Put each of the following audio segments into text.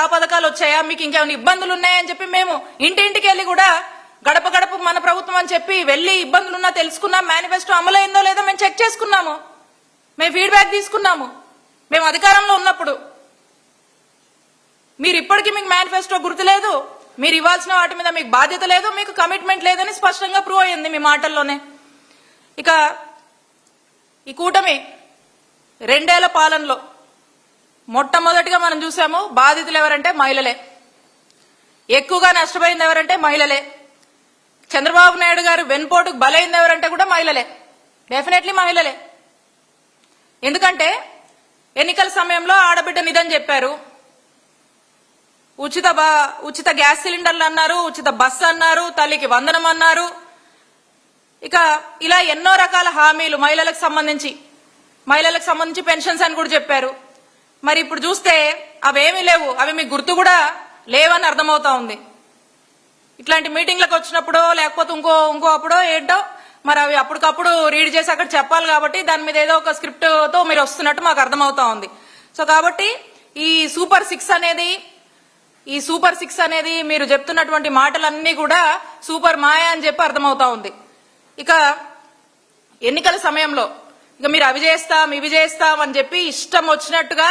ఆ పథకాలు వచ్చాయా, మీకు ఇంకేమైనా ఇబ్బందులు ఉన్నాయని చెప్పి మేము ఇంటింటికి వెళ్ళి కూడా గడప గడప మన ప్రభుత్వం అని చెప్పి వెళ్ళి ఇబ్బందులున్నా తెలుసుకున్నాం. మేనిఫెస్టో అమలైందో లేదో మేము చెక్ చేసుకున్నాము, మేము ఫీడ్బ్యాక్ తీసుకున్నాము మేము అధికారంలో ఉన్నప్పుడు. మీరు ఇప్పటికీ మీకు మేనిఫెస్టో గుర్తులేదు, మీరు ఇవ్వాల్సిన వాటి మీద మీకు బాధ్యత లేదు, మీకు కమిట్మెంట్ లేదని స్పష్టంగా ప్రూవ్ అయ్యింది మీ మాటల్లోనే. ఇక ఈ కూటమి 2 ఏళ్ల పాలనలో మొట్టమొదటిగా మనం చూసాము, బాధితులు ఎవరంటే మహిళలే, ఎక్కువగా నష్టపోయింది ఎవరంటే మహిళలే. చంద్రబాబు నాయుడు గారు వెన్పోటుకు బలైంది ఎవరంటే కూడా మహిళలే, డెఫినెట్లీ మహిళలే. ఎందుకంటే ఎన్నికల సమయంలో ఆడబిడ్డ నిధని చెప్పారు, ఉచిత గ్యాస్ సిలిండర్లు అన్నారు, ఉచిత బస్సు అన్నారు, తల్లికి వందనం అన్నారు. ఇక ఇలా ఎన్నో రకాల హామీలు మహిళలకు సంబంధించి పెన్షన్స్ అని కూడా చెప్పారు. మరి ఇప్పుడు చూస్తే అవేమీ లేవు, అవి మీకు గుర్తు కూడా లేవని అర్థమవుతా ఉంది. ఇట్లాంటి మీటింగ్లకు వచ్చినప్పుడో లేకపోతే ఇంకో అప్పుడో ఏంటో మరి అవి అప్పటికప్పుడు రీడ్ చేసి అక్కడ చెప్పాలి కాబట్టి దాని మీద ఏదో ఒక స్క్రిప్ట్ తో మీరు వస్తున్నట్టు మాకు అర్థమవుతా ఉంది. సో కాబట్టి ఈ సూపర్ సిక్స్ అనేది మీరు చెప్తున్నటువంటి మాటలన్నీ కూడా సూపర్ మాయా అని చెప్పి అర్థమవుతా ఉంది. ఇక ఎన్నికల సమయంలో ఇక మీరు అవి చేస్తాం అని చెప్పి ఇష్టం వచ్చినట్టుగా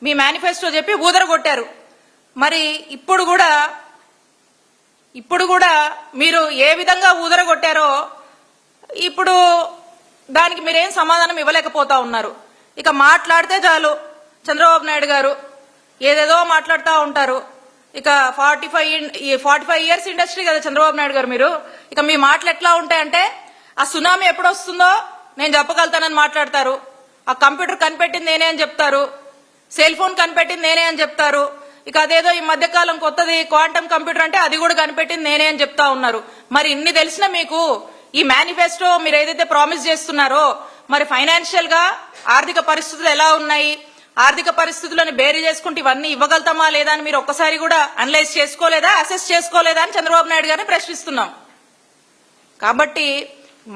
మీ మేనిఫెస్టో చెప్పి ఊదరగొట్టారు. మరి ఇప్పుడు కూడా మీరు ఏ విధంగా ఊదరగొట్టారో ఇప్పుడు దానికి మీరేం సమాధానం ఇవ్వలేకపోతా ఉన్నారు. ఇక మాట్లాడితే చాలు చంద్రబాబు నాయుడు గారు ఏదేదో మాట్లాడుతూ ఉంటారు. ఇక 45 ఇయర్స్ ఇండస్ట్రీ కదా చంద్రబాబు నాయుడు గారు మీరు. ఇక మీ మాటలు ఎట్లా ఉంటాయంటే ఆ సునామీ ఎప్పుడు వస్తుందో నేను చెప్పగలుగుతానని మాట్లాడతారు, ఆ కంప్యూటర్ కనిపెట్టింది నేనే అని చెప్తారు, సెల్ ఫోన్ కనిపెట్టింది నేనే అని చెప్తారు. ఇక అదేదో ఈ మధ్యకాలం కొత్తది క్వాంటమ్ కంప్యూటర్ అంటే అది కూడా కనిపెట్టింది నేనే అని చెప్తా ఉన్నారు. మరి ఇన్ని తెలిసినా మీకు ఈ మేనిఫెస్టో మీరు ఏదైతే ప్రామిస్ చేస్తున్నారో మరి ఫైనాన్షియల్ గా ఆర్థిక పరిస్థితులు ఎలా ఉన్నాయి, ఆర్థిక పరిస్థితులను బేరీ చేసుకుంటే ఇవన్నీ ఇవ్వగలుగుతామా లేదా అని మీరు ఒక్కసారి కూడా అనలైజ్ చేసుకోలేదా, అసెస్ చేసుకోలేదా అని చంద్రబాబు నాయుడు గారిని ప్రశ్నిస్తున్నాం. కాబట్టి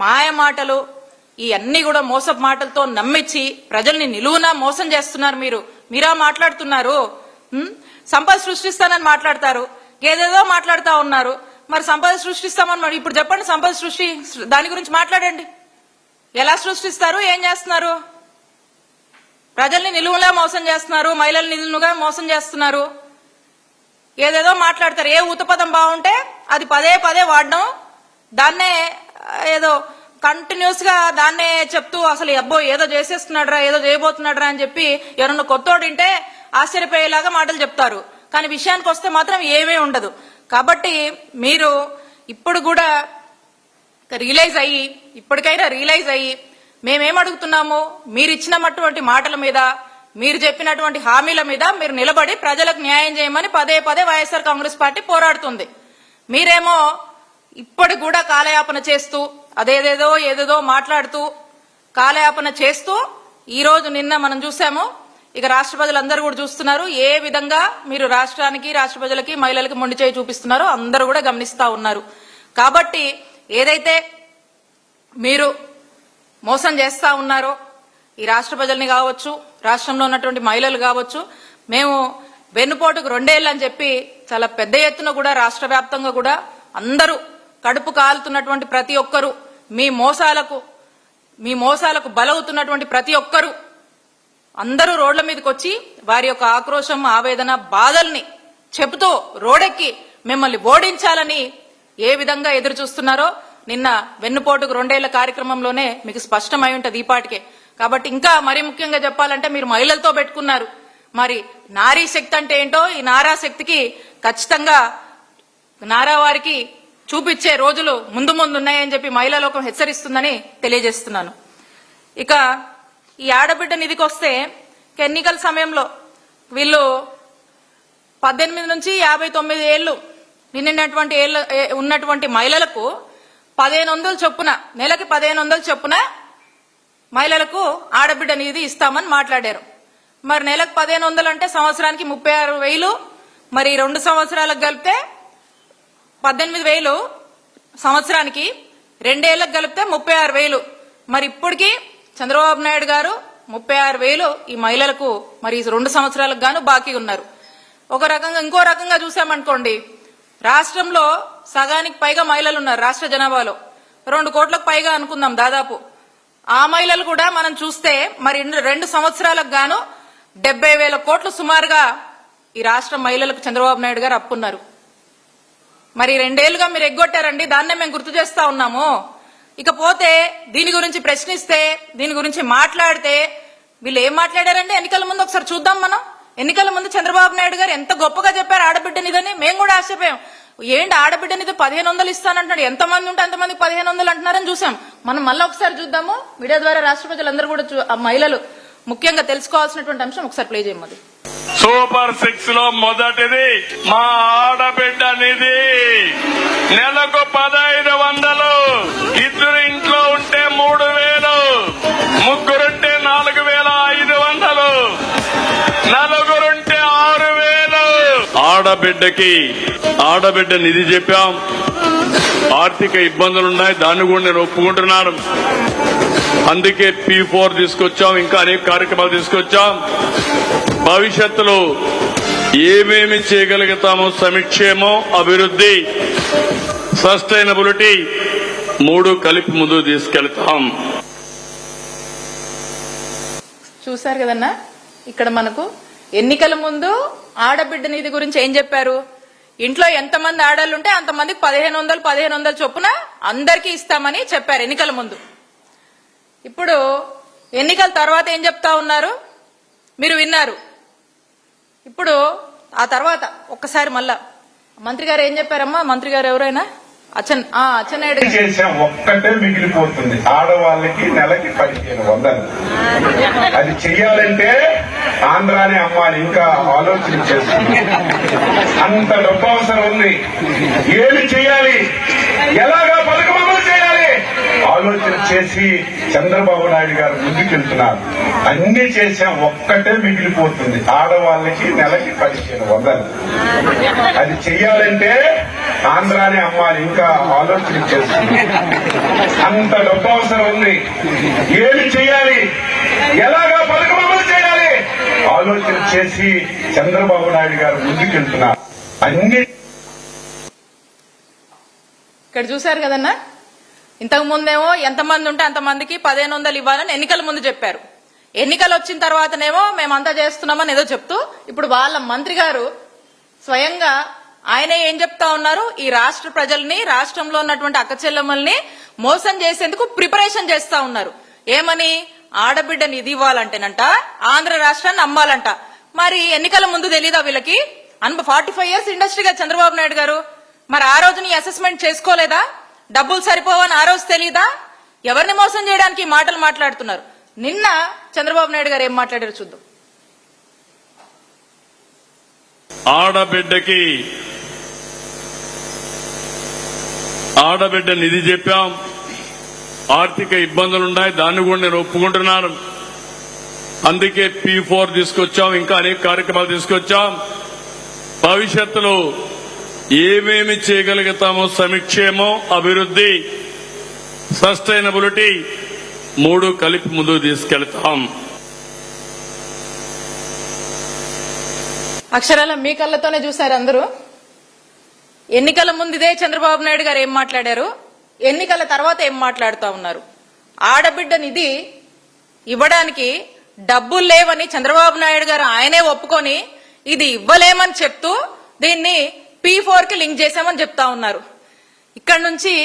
మాయ మాటలు ఈ అన్ని కూడా మోసపు మాటలతో నమ్మించి ప్రజల్ని నిలువునా మోసం చేస్తున్నారు. మీరా మాట్లాడుతున్నారు, సంపద సృష్టిస్తానని మాట్లాడతారు, ఏదేదో మాట్లాడుతూ ఉన్నారు. మరి సంపద సృష్టిస్తామని ఇప్పుడు చెప్పండి, సంపద సృష్టి దాని గురించి మాట్లాడండి. ఎలా సృష్టిస్తారు, ఏం చేస్తున్నారు? ప్రజల్ని నిలువులా మోసం చేస్తున్నారు, మహిళల్ని నిలువుగా మోసం చేస్తున్నారు, ఏదేదో మాట్లాడతారు. ఏ ఊతపదం బాగుంటే అది పదే వాడడం, దాన్నే ఏదో కంటిన్యూస్ గా దాన్నే చెప్తూ అసలు అబ్బో ఏదో చేసేస్తున్నాడురా, ఏదో చేయబోతున్నాడురా అని చెప్పి ఎవరన్నా కొత్తోడింటే ఆశ్చర్యపోయేలాగా మాటలు చెప్తారు. కానీ విషయానికి వస్తే మాత్రం ఏమీ ఉండదు. కాబట్టి మీరు ఇప్పుడు కూడా ఇప్పటికైనా రియలైజ్ అయ్యి మేమేం అడుగుతున్నాము, మీరు ఇచ్చినటువంటి మాటల మీద, మీరు చెప్పినటువంటి హామీల మీద మీరు నిలబడి ప్రజలకు న్యాయం చేయమని పదే వైఎస్ఆర్ కాంగ్రెస్ పార్టీ పోరాడుతుంది. మీరేమో ఇప్పటికి కూడా కాలయాపన చేస్తూ ఏదేదో మాట్లాడుతూ కాలయాపన చేస్తూ ఈ రోజు నిన్న మనం చూసాము. ఇక రాష్ట్ర ప్రజలందరూ కూడా చూస్తున్నారు ఏ విధంగా మీరు రాష్ట్రానికి, రాష్ట్ర ప్రజలకి, మహిళలకి మొండి చేయి చూపిస్తున్నారో అందరూ కూడా గమనిస్తా ఉన్నారు. కాబట్టి ఏదైతే మీరు మోసం చేస్తా ఉన్నారో ఈ రాష్ట్ర ప్రజల్ని కావచ్చు, రాష్ట్రంలో ఉన్నటువంటి మహిళలు కావచ్చు, మేము వెన్నుపోటుకు 2 ఏళ్ళు అని చెప్పి చాలా పెద్ద ఎత్తున కూడా రాష్ట్ర వ్యాప్తంగా కూడా అందరూ కడుపు కాలుతున్నటువంటి ప్రతి ఒక్కరూ మీ మోసాలకు బలవుతున్నటువంటి ప్రతి ఒక్కరూ అందరూ రోడ్ల మీదకి వచ్చి వారి యొక్క ఆక్రోశం, ఆవేదన, బాధల్ని చెబుతూ రోడెక్కి మిమ్మల్ని ఓడించాలని ఏ విధంగా ఎదురు చూస్తున్నారో నిన్న వెన్నుపోటుకు 2 ఏళ్ల కార్యక్రమంలోనే మీకు స్పష్టమై ఉంటది ఈ పాటికే. కాబట్టి ఇంకా మరీ ముఖ్యంగా చెప్పాలంటే మీరు మహిళలతో పెట్టుకున్నారు. మరి నారీ శక్తి అంటే ఏంటో ఈ నారా శక్తికి ఖచ్చితంగా నారా వారికి చూపించే రోజులు ముందు ఉన్నాయని చెప్పి మహిళా లోకం హెచ్చరిస్తుందని తెలియజేస్తున్నాను. ఇక ఈ ఆడబిడ్డ నిధికి వస్తే ఎన్నికల సమయంలో వీళ్ళు 18 నుంచి 59 ఏళ్లు నిండినటువంటి ఉన్నటువంటి మహిళలకు 1500 చొప్పున, నెలకి 1500 చొప్పున మహిళలకు ఆడబిడ్డ నిధి ఇస్తామని మాట్లాడారు. మరి నెలకు 1500 అంటే సంవత్సరానికి 36,000, మరి 2 సంవత్సరాలకు కలిపితే 18,000 సంవత్సరానికి, 2 ఏళ్లకు కలిపితే 36,000. మరి ఇప్పటికీ చంద్రబాబు నాయుడు గారు 36,000 ఈ మహిళలకు మరి 2 సంవత్సరాలకు గాను బాకీ ఉన్నారు. ఒక రకంగా ఇంకో రకంగా చూసామనుకోండి, రాష్ట్రంలో సగానికి పైగా మహిళలు ఉన్నారు. రాష్ట్ర జనాభాలో 2 కోట్లకు పైగా అనుకుందాం దాదాపు. ఆ మహిళలు కూడా మనం చూస్తే మరి 2 సంవత్సరాలకు గాను 70,000 కోట్లు సుమారుగా ఈ రాష్ట్ర మహిళలకు చంద్రబాబు నాయుడు గారు అప్పున్నారు. మరి 2 ఏళ్లుగా మీరు ఎగ్గొట్టారండి, దాన్నే మేము గుర్తు చేస్తా ఉన్నాము. ఇకపోతే దీని గురించి ప్రశ్నిస్తే, దీని గురించి మాట్లాడితే వీళ్ళు ఏం మాట్లాడారండి ఎన్నికల ముందు ఒకసారి చూద్దాం మనం. ఎన్నికల ముందు చంద్రబాబు నాయుడు గారు ఎంత గొప్పగా చెప్పారు ఆడబిడ్డ నిధని. మేము కూడా ఆశ్చర్యపోయాం, ఏంటి ఆడబిడ్డ నిధి 1500 ఇస్తానంటున్నాడు, ఎంతమంది ఉంటే అంతమందికి 1500 అంటున్నారని చూసాం. మనం మళ్ళీ ఒకసారి చూద్దాము, మీడియా ద్వారా రాష్ట్ర ప్రజలందరూ కూడా ఆ మహిళలు ముఖ్యంగా తెలుసుకోవాల్సినటువంటి అంశం ఒకసారి ప్లే చేయమది. సూపర్ 6 లో మొదటిది మా ఆడబిడ్డ నిధి. నెలకు 1500, ఇద్దరు ఇంట్లో ఉంటే 3000, ముగ్గురుంటే 4500, నలుగురుంటే 6000. ఆడబిడ్డ నిధి చెప్పాం. ఆర్థిక ఇబ్బందులున్నాయి, దాన్ని కూడా నేను ఒప్పుకుంటున్నాను. అందుకే P4 తీసుకొచ్చాం, ఇంకా అనేక కార్యక్రమాలు తీసుకొచ్చాం. భవిష్యత్తులో ఏమేమి చేయగలుగుతామో సంక్షేమం, అభివృద్ధి, సస్టైనబిలిటీ 3 కలిపి ముందుకు తీసుకెళ్తాం. చూశారు కదన్నా, ఇక్కడ మనకు ఎన్నికల ముందు ఆడబిడ్డ నిధి గురించి ఏం చెప్పారు. ఇంట్లో ఎంతమంది ఆడాలుంటే అంతమందికి 1500 చొప్పున అందరికీ ఇస్తామని చెప్పారు ఎన్నికల ముందు. ఇప్పుడు ఎన్నికల తర్వాత ఏం చెప్తా ఉన్నారు మీరు విన్నారు. ఇప్పుడు ఆ తర్వాత ఒక్కసారి మళ్ళా మంత్రి గారు ఏం చెప్పారమ్మా, మంత్రి గారు ఎవరైనా అచ్చెన్నాయుడు చేసాం. ఒక్కటే మిగిలిపోతుంది, ఆడవాళ్ళకి నెలకి 1500. అది చెయ్యాలంటే ఆంధ్రానే అమ్మాలి. ఇంకా ఆలోచన చేస్తుంది, అంత డబ్బు అవసరం ఉంది. ఏమి చేయాలి, ఎలాగా పథకం అమలు చేయాలి ఆలోచన చేసి చంద్రబాబు నాయుడు గారు ముందుకెళ్తున్నారు. అన్ని చేసాం, ఒక్కటే మిగిలిపోతుంది, ఆడవాళ్ళకి నెలకి 1500. అది చెయ్యాలంటే ఆంధ్రానే అమ్మాలి. ఇంకా ఆలోచన చేస్తుంది, అంత డబ్బు అవసరం ఉంది. ఏమి చేయాలి, ఎలాగా పథకం అమలు చేయాలి ఆలోచన చేసి చంద్రబాబు నాయుడు గారు ముందుకెళ్తున్నారు. అన్ని ఇక్కడ చూశారు కదన్నా, ఇంతకు ముందేమో ఎంతమంది ఉంటే అంతమందికి 1500 ఇవ్వాలని ఎన్నికల ముందు చెప్పారు. ఎన్నికలు వచ్చిన తర్వాతనేమో మేమంతా చేస్తున్నామని ఏదో చెప్తూ ఇప్పుడు వాళ్ళ మంత్రి గారు స్వయంగా ఆయనే ఏం చెప్తా ఉన్నారు, ఈ రాష్ట్ర ప్రజల్ని, రాష్ట్రంలో ఉన్నటువంటి అక్క చెల్లెమ్మల్ని మోసం చేసేందుకు ప్రిపరేషన్ చేస్తా ఉన్నారు. ఏమని, ఆడబిడ్డ నిధి ఇవ్వాలంటేనంట ఆంధ్ర రాష్ట్రాన్ని అమ్మాలంట. మరి ఎన్నికల ముందు తెలీదా వీళ్ళకి? 45 years ఇండస్ట్రీగా చంద్రబాబు నాయుడు గారు, మరి ఆ రోజుని అసెస్మెంట్ చేసుకోలేదా? డబ్బులు సరిపోవని ఆ రోజు తెలీదా? ఎవరిని మోసం చేయడానికి ఈ మాటలు మాట్లాడుతున్నారు. నిన్న చంద్రబాబు నాయుడు గారు ఏం మాట్లాడారు చూద్దాం. ఆడబిడ్డ నిధి చెప్పాం. ఆర్థిక ఇబ్బందులున్నాయి, దాన్ని కూడా నేను ఒప్పుకుంటున్నాను. అందుకే P4 తీసుకొచ్చాం, ఇంకా అనేక కార్యక్రమాలు తీసుకొచ్చాం. భవిష్యత్తులో ఏమేమి చేయగలుగుతామో సంక్షేమం, అభివృద్ధి, సస్టైనబిలిటీ 3 కలిపి ముందుకు తీసుకెళ్తాం. అక్షరాల మీ కళ్ళతోనే చూశారు అందరూ. ఎన్నికల ముందు ఇదే చంద్రబాబు నాయుడు గారు ఏం మాట్లాడారు, ఎన్నికల తర్వాత ఏం మాట్లాడుతూ ఉన్నారు. ఆడబిడ్డ నిధి ఇవ్వడానికి డబ్బులు లేవని చంద్రబాబు నాయుడు గారు ఆయనే ఒప్పుకొని ఇది ఇవ్వలేమని చెప్తూ దీన్ని P4 కి లింక్ చేశామని చెప్తా ఉన్నారు. ఇక్కడ నుంచి